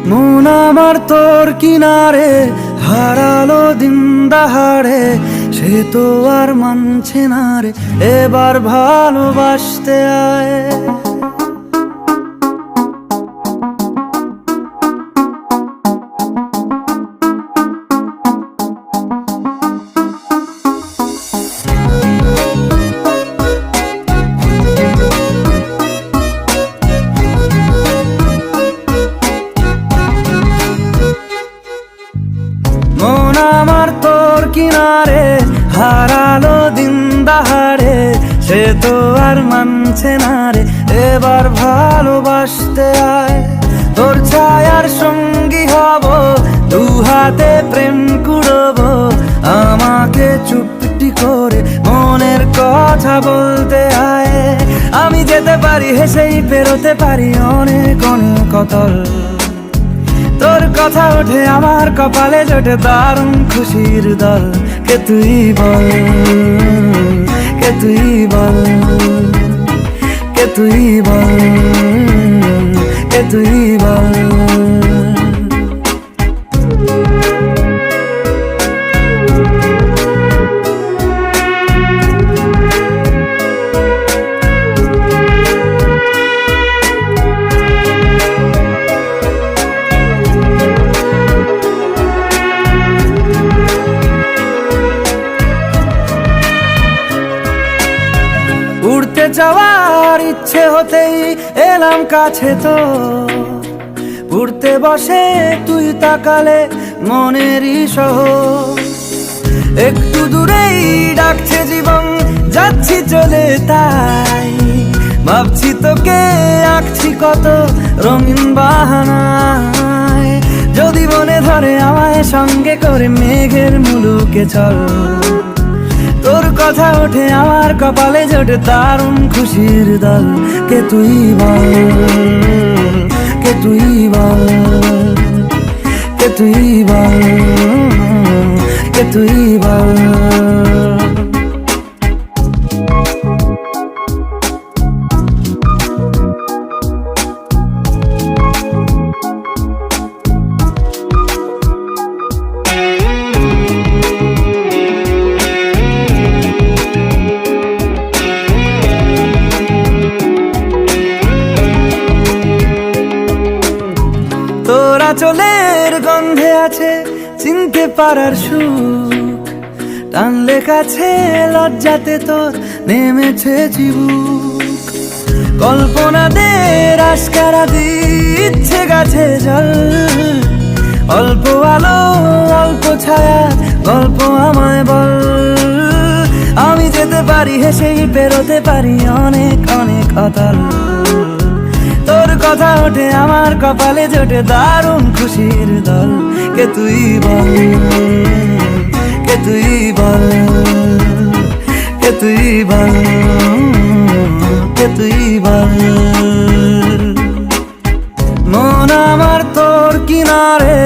মন আমার তোর কিনারে হারালো দিন দাহাড়ে, সে তো আর মানছে না রে, এবার ভালোবাসতে আয়। মন আমার তোর কিনারে হারালো দিন দাহাড়ে, সে তো আর মানছে না রে, এবার ভালোবাসতে আয়। তোর ছায়ার সঙ্গী হব, দু হাতে প্রেম কুড়ব, আমাকে চুপটি করে মনের কথা বলতে আয়। আমি যেতে পারি হেসেই পেরোতে পারি অনেক অনেক অতল, তোর কথা ওঠে আমার কপালে জোটে দারুণ খুশির দল। কে তুই বল, কে তুই বল, কে তুই বল, কে তুই বল। উড়তে যাওয়ার ইচ্ছে হতেই এলাম কাছে তো, উড়তে বসে তুই তাকালে মনেরই শহর। একটু দূরেই ডাকছে জীবন, যাচ্ছি চলে তাই ভাবছি তোকে আঁকছি কত রঙিন বাহানায়। যদি মনে ধরে আমায় সঙ্গে করে মেঘের মুলুকে চল, তোর কথা ওঠে আমার কপালে জোটে দারুণ খুশির দল। কে তুই বল, কে তুই বল, কে তুই বল, কে তুই বল। তোরা চলের গন্ধে আছে চিনতে পারার সুখ, টানলে কাছে লজ্জাতে তোর নেমেছে চিবুক। কল্পনাদের আশকারা দিচ্ছে গাছে জল, অল্প আলো অল্প ছায়া গল্প আমায় বল। আমি যেতে পারি হেসেই পেরোতে পারি অনেক অনেক অতল, তোর কথা ওঠে আমার কপালে জোটে দারুণ খুশির দল। কে তুই বল, কে তুই বল, কে তুই বল, কে তুই বল। মন আমার তোর কিনারে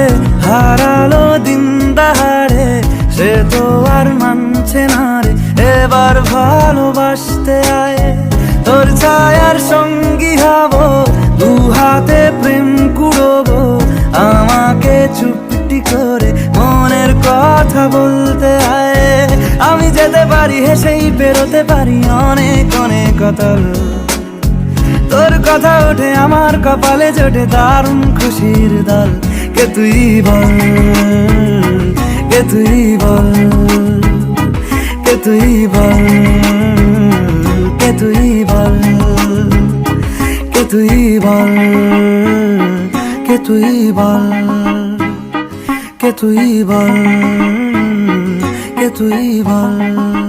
হারালো দিন দাহাড়ে, সে তো আর মানছে না রে, এবার ভালোবাসতে আয়। তোর ছায়ার সঙ্গী হব, দু হাতে প্রেম কুড়ব, আমাকে চুপটি করে মনের কথা বলতে আয়। আমি যেতে পারি হেসেই পেরোতে পারি অনেক অনেক অতল, তোর কথা ওঠে আমার কপালে জোটে দারুণ খুশির দল। কে তুই বল, কে তুই বল, কে তুই বল, কে তুই বল, কে তুই বল, কে তুই বল, কে তুই বল, কে তুই বল।